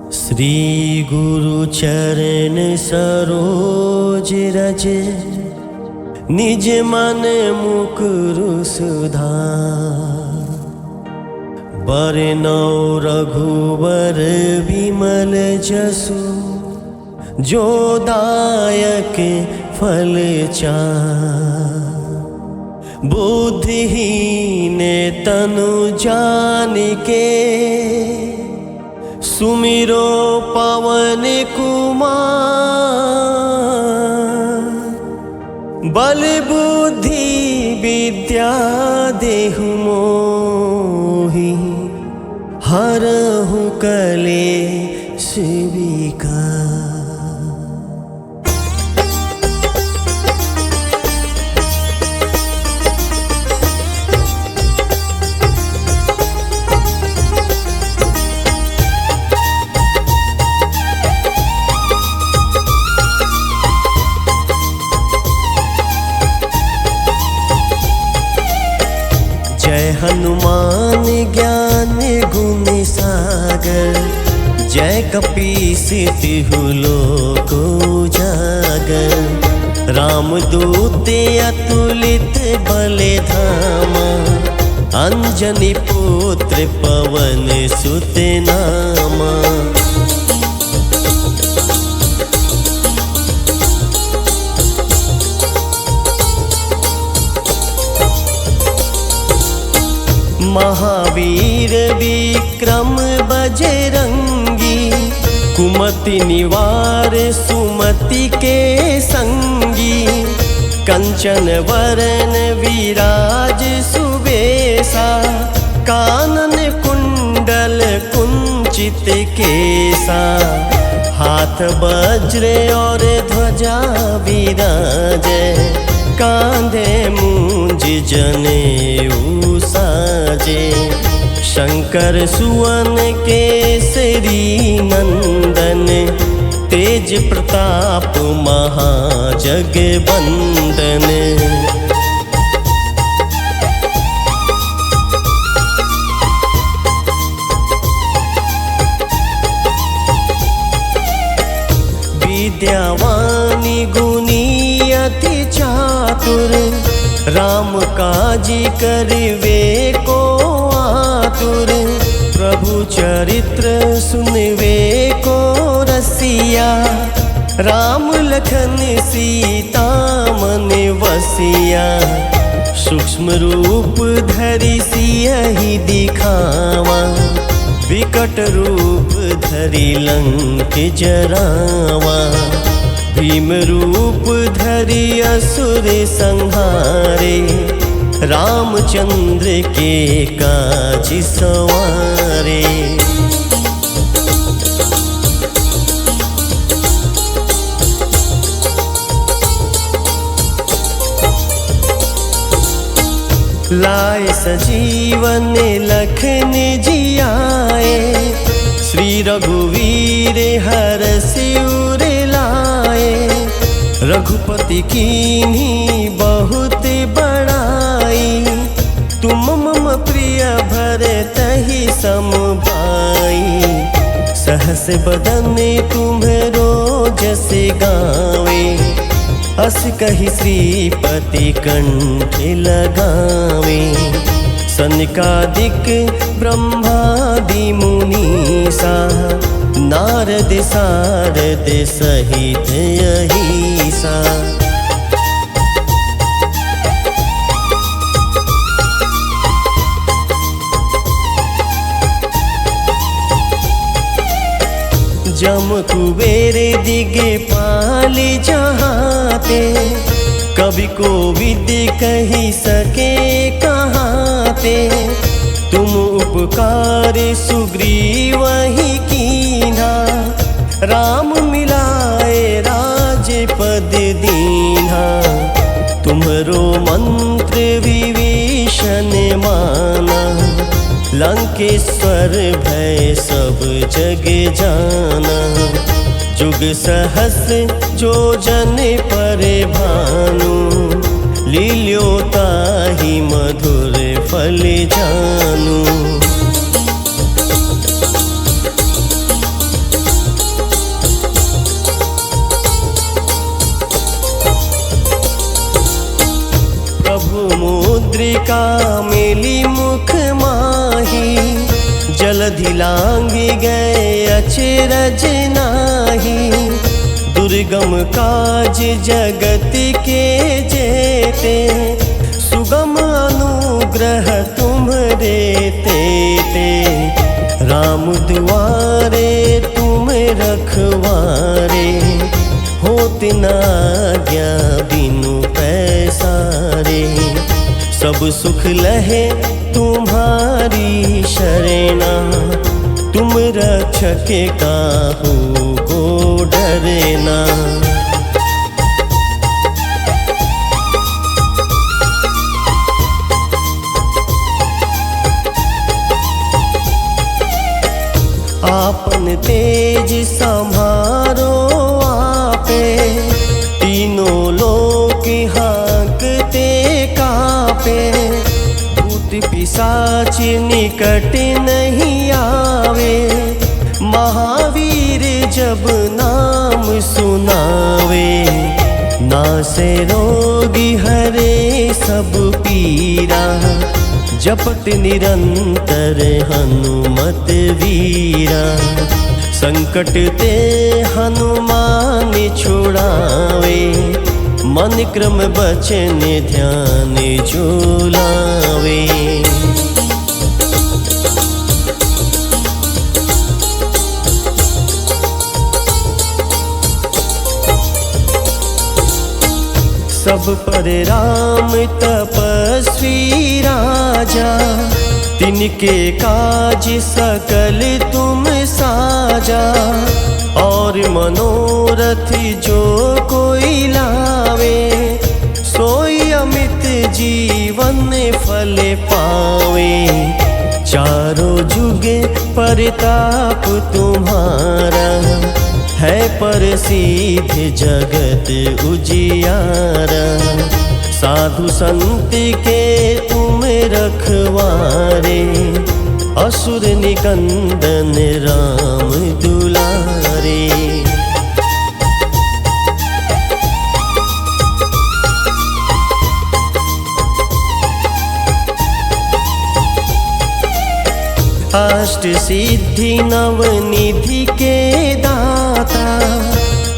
श्री गुरु चरण सरोज रज, निज मन मुकुरु सुधार। बरनौ रघुवर विमल जसु, जो दायक फल चार। बुद्धिहीन तनु जानिके, सुमिरो पवन कुमार। बल बुद्धि विद्या देहु मोहि, हरहु कलेश विकार। जय हनुमान ज्ञान गुण सागर, जय कपीस तिहु लोक उजागर। रामदूत अतुलित बल धामा, अंजनी पुत्र पवन सुत नामा। महावीर विक्रम बजरंगी, कुमति निवार सुमति के संगी। कंचन वरन विराज सुबेसा, कानन कुंडल कुंचित केसा। हाथ वज्र और ध्वजा विराजे, कांधे मूंज जनेऊ साजे। शंकर सुवन केसरी नंदन, तेज प्रताप महाजगवंदन। विद्यावानी गुणी अति चातुर, राम काजी करवे को आतुर। प्रभु चरित्र सुनवे को रसिया, राम लखन सीता मन वसिया। सूक्ष्म रूप धरि सियहि दिखावा, विकट रूप धरि लंक जरावा। भीम रूप धरि असुर संहारे, रामचंद्र के काज सवारे। लाए सजीवन लखन जियाए, श्री रघुवीर हरषि उर लाए। रघुपति कीन्ही बहुत बड़ाई, तुम मम प्रिय भरतहि सम भाई। सहस बदन तुम्हरो जस गावे, अस कहि श्रीपति कंठ लगावे। सनकादिक ब्रह्मादि मुनीसा, नारद सारद सहित अहिसा। जम कुबेर दिगपाल जहाते, कवि कोविद कहि सके कहाते। तुम उपकार सुग्रीवहि कीन्हा, राम मिलाए राजपद दीन्हा। तुम्हरो मंत्र विभीषण माना, लंकेश्वर भय सब जग जाना। जुग सहस जो जन पर भानु, लील्यो ताहि मधुर फल जानू। जलधि लांघि गए अचरज नाही। दुर्गम काज जगत के जेते, सुगम अनुग्रह तुम्हरे तेते। राम दुआरे तुम रखवारे, होत न आज्ञा बिनु पैसारे। सब सुख लहे तुम्हारी शरणा, तुम रक्षक काहू को डरना। आपन तेज संभारो आपे, तीनों लोक हाँकते कापे। भूत पिशाच निकट नहीं आवे, महावीर जब नाम सुनावे। नासे रोगी हरे सब पीरा, जपत निरंतर हनुमत वीरा। संकट ते हनुमान छुड़ावे, मन क्रम बचन ध्यान जो लावे। सब पर राम तपस्वी राजा, तिनके काज सकल तुम साजा। और मनोरथ जो कोई लावे, सोई अमित जीवन फल पावे। चारों जुग परताप तुम्हारा, है प्रसिद्ध जगत उजियारा। साधु संत के तुम रखवारे, असुर निकंदन राम दुलारे। अष्ट सिद्धि नवनिधि के दाता,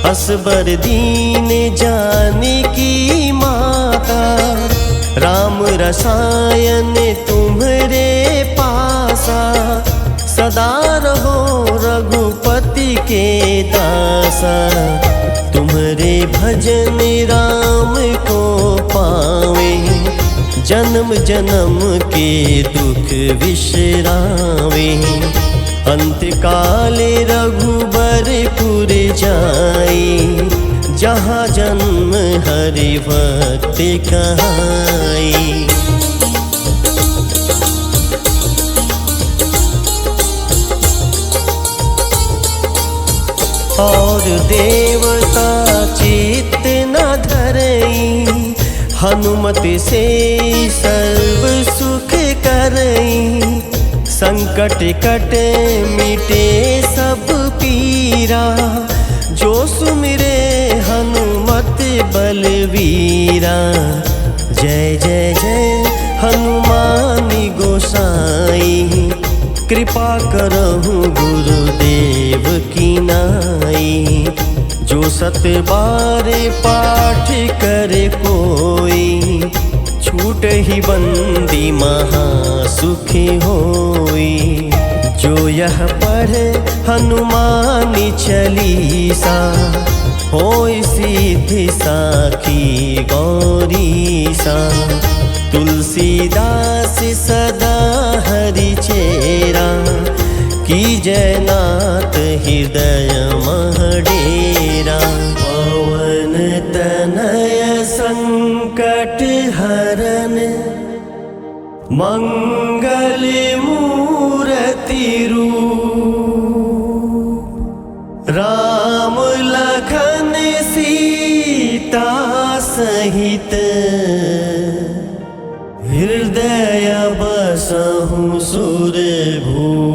असबर दीन जानकी माता। राम रसायन तुम्हरे पासा, सदा रहो रघुपति के दासा। तुम्हरे भजन राम को पावे, जन्म जन्म के दुख विश्रावे। अंत काल रघुबरपुर जाई, जहाँ जन्म हरि भक्त कहाई। और देवता चित्त न धरई, हनुमत से सर्व सुख करई। संकट कट मिटे सब पीरा, जो सुमिरे हनुमत बलवीरा। जय जय जय हनुमान गोसाई, कृपा करहु गुरुदेव की नाई। जो सत बार पाठ करे कोई, छूट ही बंदी महासुखी होई। जो यह पढ़े हनुमान चालीसा, होय सिद्धि साखी गौरीसा। तुलसीदास सदा हरि चेरा, की जयनाथ हृदय महडेरा। पवन तनय संकट हरन, मंगल मूर्ति रूप। राम लखन सीता सहित, हृदय बसहु सुरभूप।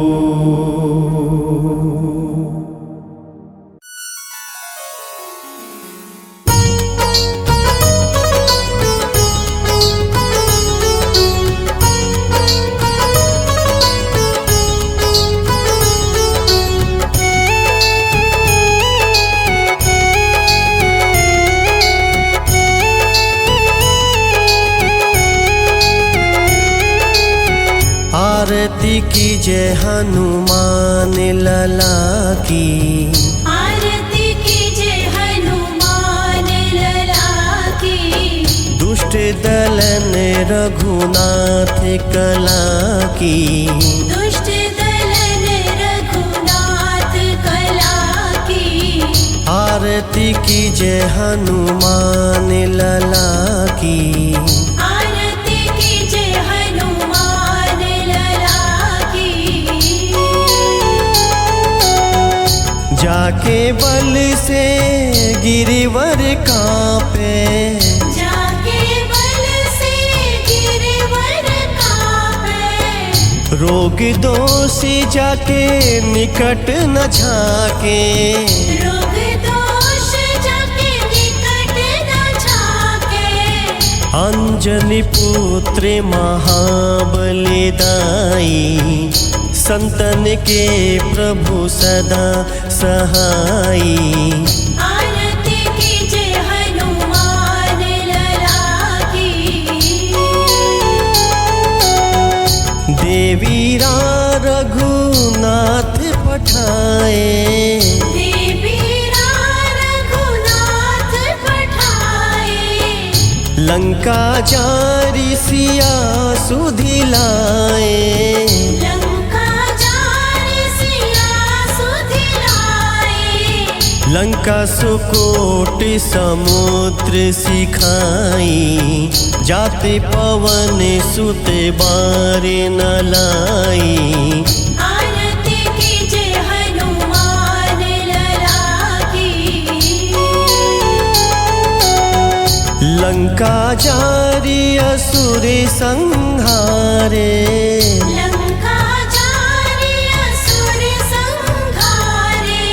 कीजय हनुमान लला की। आरती कीजय हनुमान लला की। दुष्ट दलन रघुनाथ कला की। दुष्ट दलन रघुनाथ कला की। आरती कीजय हनुमान लला की। आरती कीजय हनुमान लला की। जाके बल से गिरिवर कांपे। जाके बल से गिरवर कांपे। रोग दोष जाके निकट न झाके। रोग दोष जाके निकट न झाके। अंजनी पुत्र महाबलिदाई। संतन के प्रभु सदा सहाई। आरती कीजय हनुमान लला की। देवीरा रघुनाथ पठाए। देवीरा रघुनाथ पठाए। लंका जारी सिया सुधिलाए। लंका जारी सिया सुधिलाए। लंका सुकोटि समुद्र सिखाई। जाते पवन सुत बारे न लाई। आरती कीजय हनुमान लला की। लंका जारी असुर संहारे। लंका जारी असुर संहारे।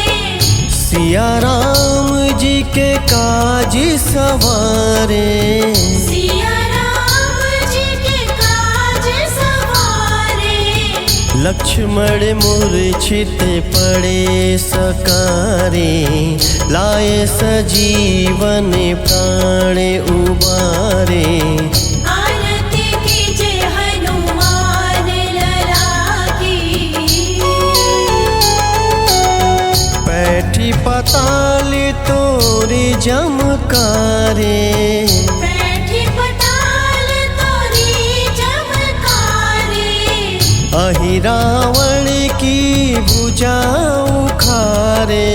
सिया राम जी के काज सवारे। सिया राम जी के काज सवारे। लक्ष्मण मूर्छित पड़े सकारे। लाए सजीवन प्राण उबारे। आरती कीजय हनुमान लला की। पैठी पताल तोरे जमकारे। बैठी पताल तोरी चमकारे। अहि रावण की भुजा उखारे।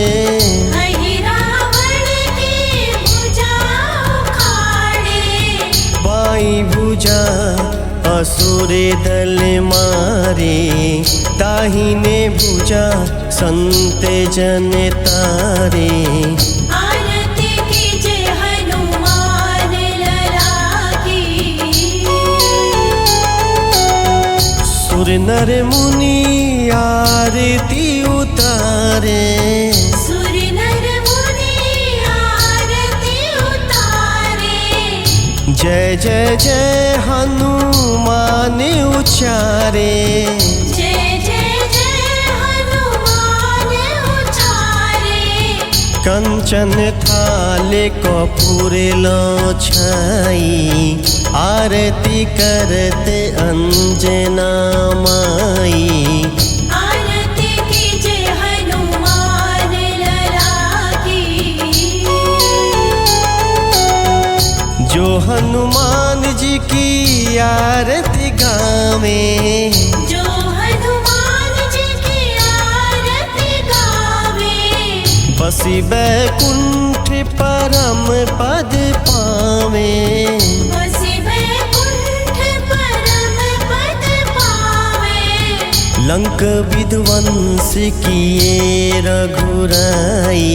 अहि रावण की भुजा उखाड़े। बाई भुजा असुर दल मारे। दाहिने भुजा संत जन तारे। आरती कीजय हनुमान लला की। सुर नर मुनि आरती उतारे। सुर नर मुनि आरती उतारे। जय जय जय हनुमान उचारे। जय जय जय हनुमान उचारे। कंचन थाल कपूर लो छाई। आरती करते अंजना माई। आरती कीजय हनुमान लला की। जो हनुमान जी की आरती गावे। जो हनुमान जी की आरती गावे। बसी बैकुंठ परम पद पावे। बसी बैकुंठ परम पद पावे। लंक विध्वंस किए रघुराई।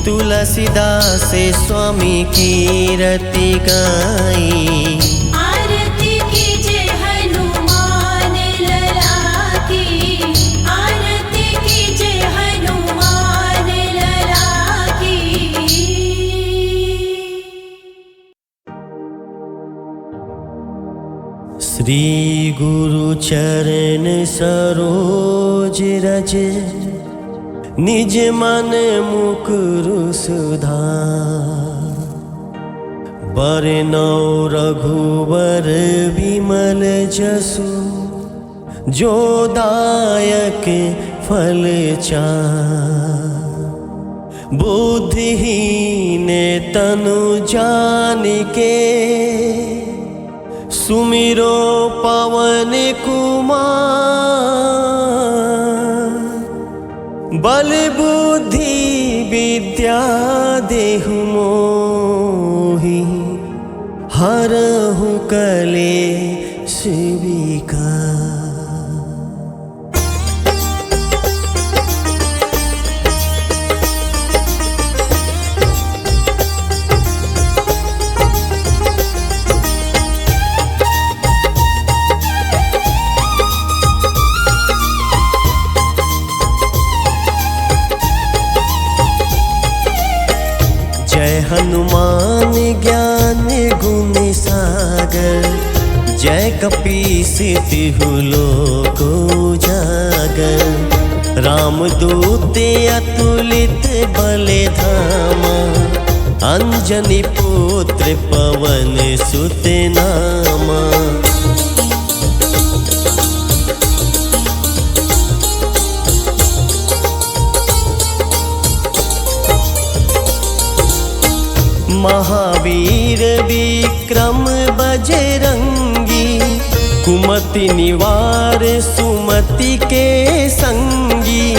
तुलसीदास स्वामी की रति गाई। आरती कीजय हनुमान लला की। आरती कीजय हनुमान लला की। श्री गुरु चरण सरोज रज। निज मन मुकुरु सुधार। बरनौ रघुवर विमल जसु। जो दायक फल चार। बुद्धिहीन तनु जान के सुमिरो पवन कुमार। बल बुद्धि विद्या देहु मोहि हरहु कलेश विकार। जय हनुमान ज्ञान गुण सागर। जय कपीस तिहु लोक उजागर। रामदूत अतुलित बल धामा। अंजनी पुत्र पवन सुत नामा। महावीर विक्रम बजरंगी। कुमति निवार सुमति के संगी।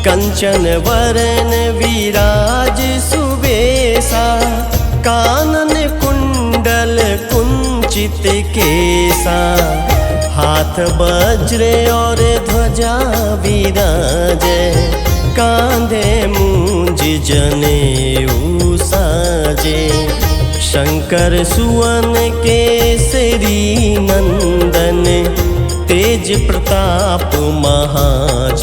कंचन वरन विराज सुबेसा। कानन कुंडल कुंचित केसा। हाथ वज्र और ध्वजा विराजे। कांधे मूंज जनेऊ साजे। शंकर सुवन केसरी नंदन। तेज प्रताप महाजगवंदन।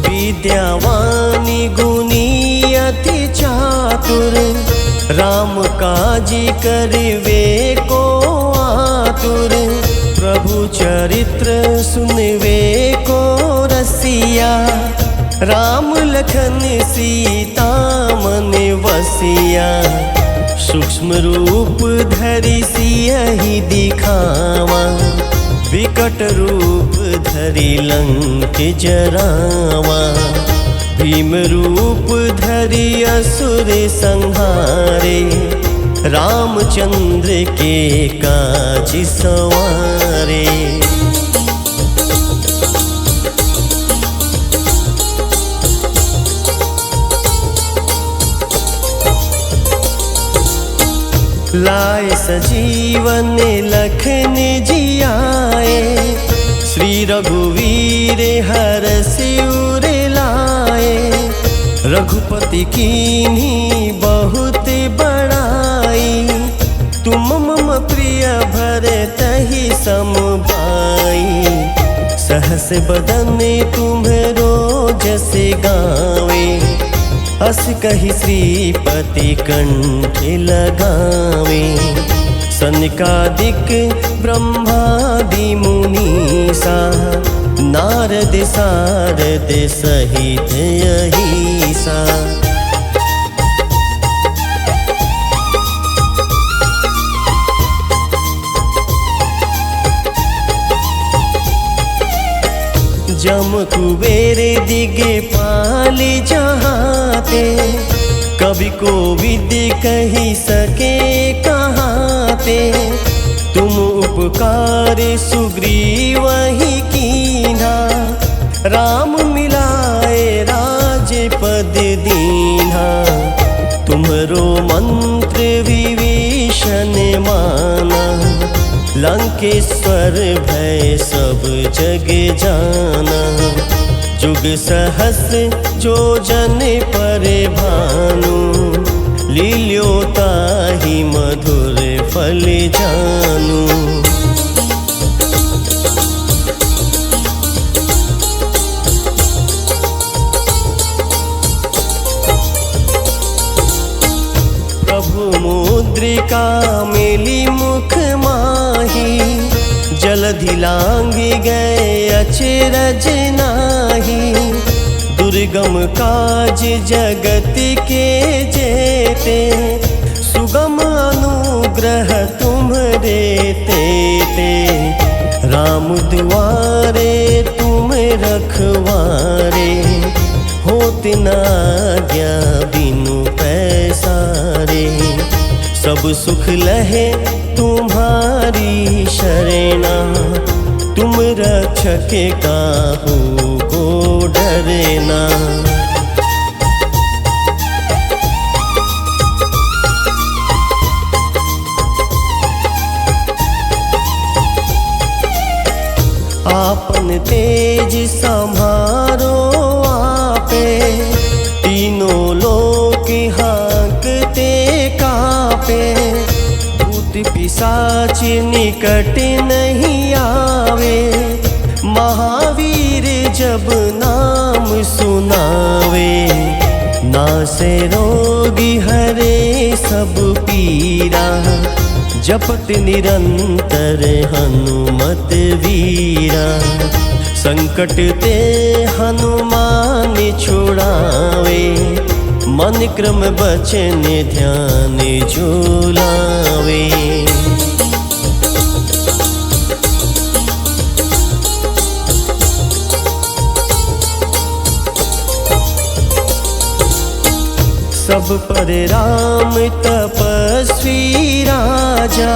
विद्यावानी गुणी अति चातुर। राम काजी करवे को आतुर। प्रभु चरित्र सुनवे को रसिया। राम लखन सीता मन वसिया। सूक्ष्म रूप धरि सियहि दिखावा। विकट रूप धरि लंक जरावा। भीम रूप धरि असुर संहारे। रामचंद्र के काज सवारे। लाए सजीवन लखन जियाए। श्री रघुवीर हरषि उर लाए। रघुपति कीन्ही बहुत बड़ाई। तुम मम प्रिय भरतहि सम भाई। सहस बदन तुम्हरो जस गावे। अस कहि श्रीपति कंठ लगावे। सनकादिक ब्रह्मादि मुनीसा। नारद सारद सहित अहिसा। जम कुबेर दिगे पाल जहाते। कवि को विद्य कही सके कहाते। तुम उपकार सुग्रीव ही कीन्हा। राम मिलाए राजपद दीन्हा। तुम्हरो मंत्र विभीषण माना। लंकेश्वर भय सब जग जाना। जुग सहस जो जन पर भानु। लील्योताहि मधुर फल जानू। प्रभु मुद्रिका मिली मुख माही। जलधि लांघि गए अचरज नाही। दुर्गम काज जगत के जेते, सुगम अनुग्रह तुम्हरे तेते। राम दुआरे तुम रखवारे, होत न आज्ञा बिनु पैसारे। सब सुख लहे तुम्हारी शरणा, तुम रक्षक काहू को डरना। आपन तेज संभारो आपे, तीनों लोक हाँकते कापे। भूत पिशाच निकट नहीं आवे, महावीर जब नाम सुनावे। नासे रोगी हरे सब पीरा, जपत निरंतर हनुमत वीरा। संकट ते हनुमान छुड़ावे, मन क्रम बचन ध्यान जो लावे। सब पर राम तपस्वी राजा,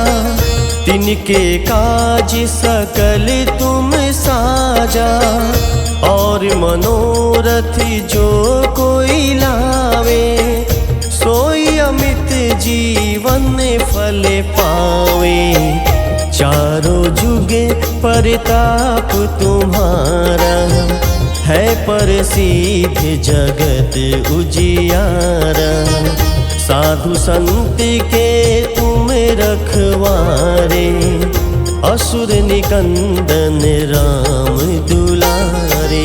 तिनके काज सकल तुम साजा। और मनोरथ जो कोई लावे, सोई अमित जीवन फल पावे। चारों जुग परताप तुम्हारा, है प्रसिद्ध जगत उजियारा। साधु संत के तुम रखवारे, असुर निकंदन राम दुलारे।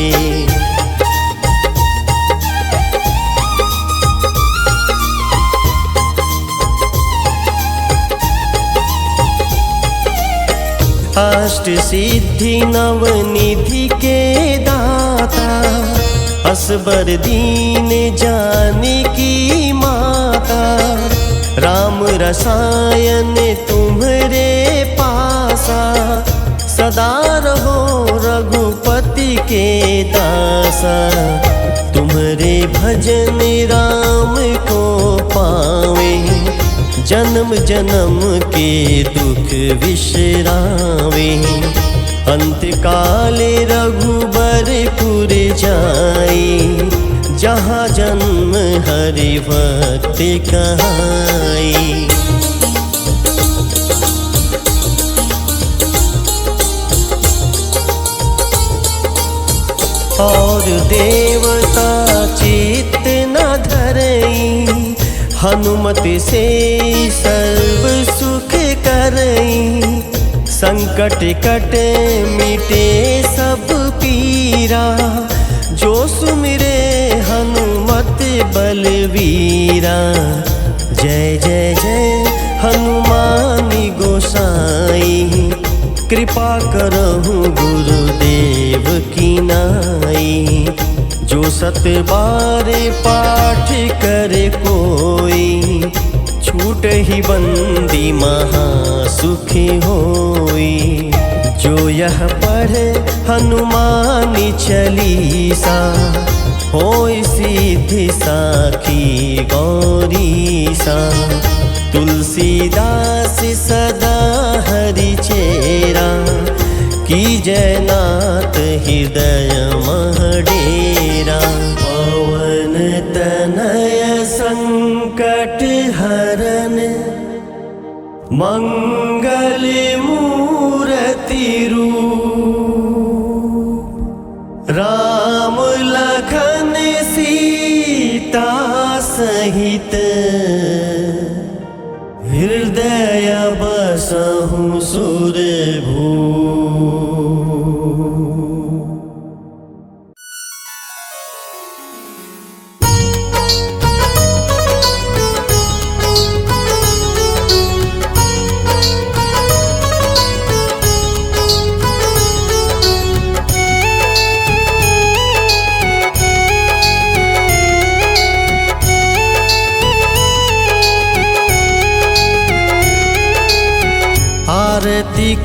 अष्ट सिद्धि नवनिधि के दाता, असबर दीन जानकी माता। राम रसायन तुम्हरे पासा, सदा रहो रघुपति के दासा। तुम्हरे भजन राम को पावे, जन्म जन्म के दुख विश्रावे। अंत काले रघुबरपुर जाई, जहाँ जन्म हरि भक्त कहाई। और देवता चित्त न धरई, हनुमत से सर्व सुख करई। संकट कट मिटे सब पीरा, जो सुमिरे हनुमत बलवीरा। जय जय जय हनुमान गोसाई, कृपा करहु गुरुदेव की नाई। जो सत बार पाठ करे कोई, छूट ही बंदी महासुखी होई। जो यह पढ़े हनुमान चालीसा, होय सिद्धि साखी गौरीसा। तुलसीदास सदा हरि चेरा, की जयनाथ हृदय महडेरा। पवन तनय संकट हरन, मंगल मूर्ति रूप। राम लखन सीता सहित, हृदय बसहु सुरभूप।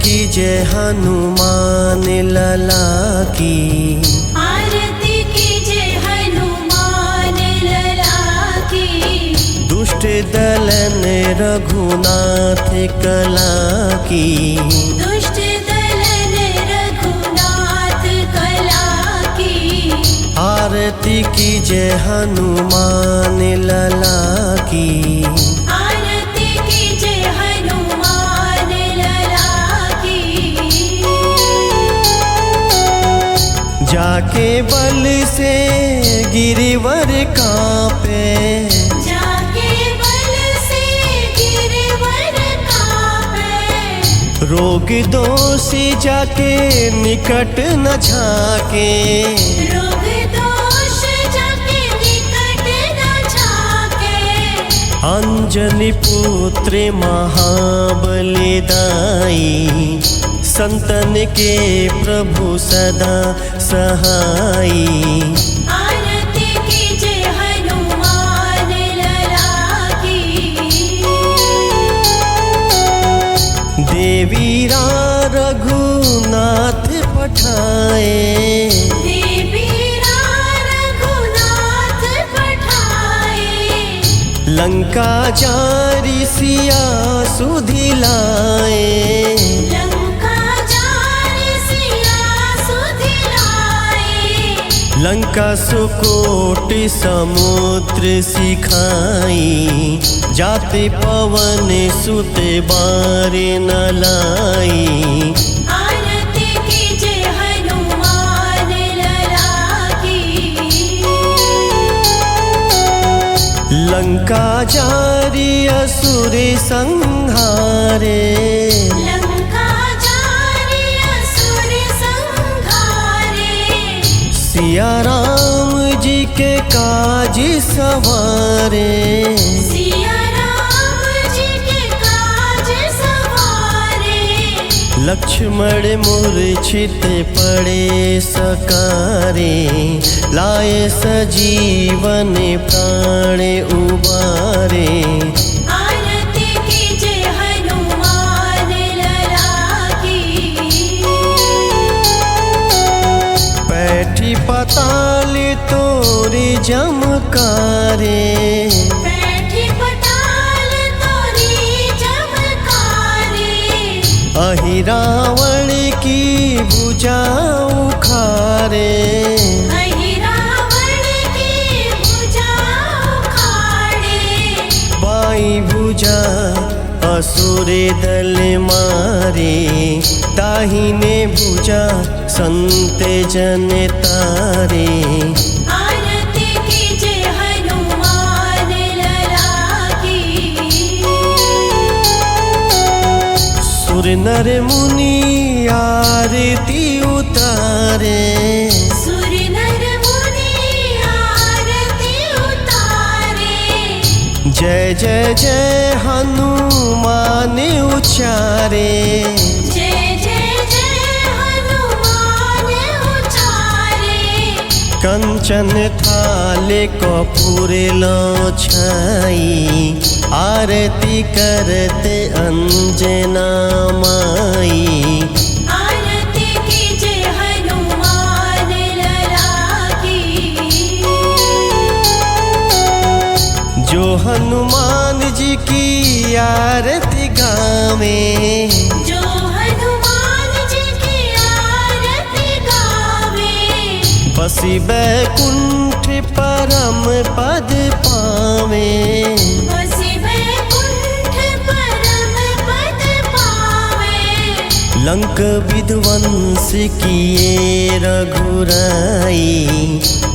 कीजय हनुमान लला की। आरती कीजय हनुमान लला की। दुष्ट दलन रघुनाथ कला की। दुष्ट दलन रघुनाथ कला की। आरती कीजय हनुमान लला की। आरती कीजय हनुमान लला की। जाके बल से गिरिवर कांपे। जाके बल से गिरवर कांपे। रोग दोषी जाके निकट न झाके। रोग दोष जाके निकट न झाके। अंजनी पुत्र महाबलिदाई। संतन के प्रभु सदा सहाई। आरती कीजय हनुमान लला की। देवीरा रघुनाथ पठाए। देवीरा रघुनाथ पठाए। लंका जारी सिया सुधिलाए। लंका जारि सिया सुधिलाए। लंका सुकोटि समुद्र सिखाई। जाते पवन सुत बारे न लाई। आरती कीजय हनुमान लला की। लंका जारी असुर संहारे। लंका जारि असुर संहारे। सिया राम जी के काज सवारे। सिया राम जी के काज सवारे। लक्ष्मण मूर्छित पड़े सकारे। लाए सजीवन प्राण उबारे। आरती कीजय हनुमान लला की। पैठी पताल तोरे जमकारे। बैठी पताल तोरी चमकारे। अहि रावण की भुजा उखारे। अहि रावण की भुजा उखाड़े। बाई भुजा असुर दल मारे। दाहिने भुजा संत जन तारे। आरती कीजय हनुमान लला की। सुर नर मुनि आरती उतारे। सुर नर मुनि आरती उतारे। जय जय जय हनुमान उचारे। जय जय जय हनुमान उचारे। कंचन थाल कपूर लो छाई। आरती करते अंजना माई। आरती कीजय हनुमान लला की। जो हनुमान जी की आरती गावे। जो हनुमान जी की आरती गावे। बसी बैकुंठ परम पद पावे। बसी बैकुंठ परम पद पावे। लंक विध्वंस किए रघुराई।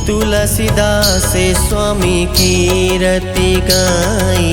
तुलसीदास स्वामी की रति गाई।